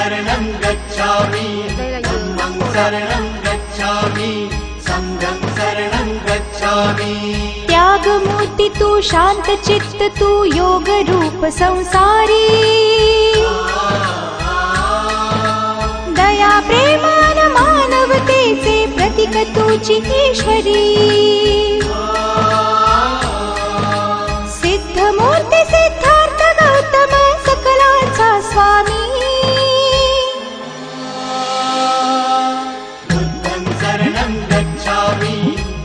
शरणं गच्छामि धम्मं शरणं गच्छामि संघं शरणं गच्छामि। त्याग मूर्ति तू शांत चित्त तू योग रूप संसारी दया प्रेमान मानवतेचे प्रतीक तुझी ईश्वरी सिद्ध मूर्ती सिद्धार्थ गौतम सकलांचा स्वामी बुद्धं शरणं गच्छामि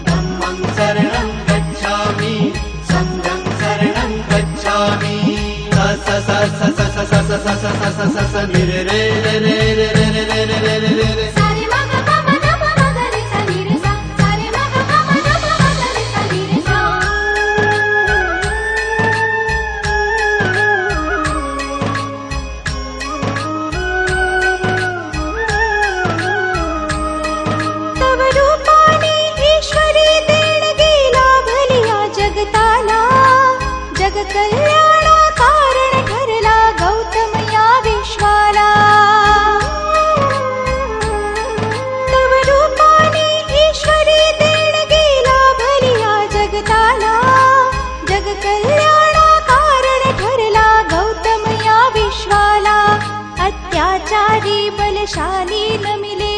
धम्मं शरणं गच्छामि संघं शरणं गच्छामि। स स स स स स स स स स स स नि रे रे रे रे रे रे रे रे रे रे रे सारे मग पम नम मग रे सा नि रे सा सारे मग पम नम मग रे सा नि रे सा। तव रूपाने ईश्वरी देणगी लाभलिया जगताला जग कल्याणा कारण ठरला गौतम या विश्वाला। तव रूपाने ईश्वरी देणगी लाभलिया जगताला जग कल्याणा कारण ठरला गौतम या विश्वाला। अत्याचारी बलशाली नमिले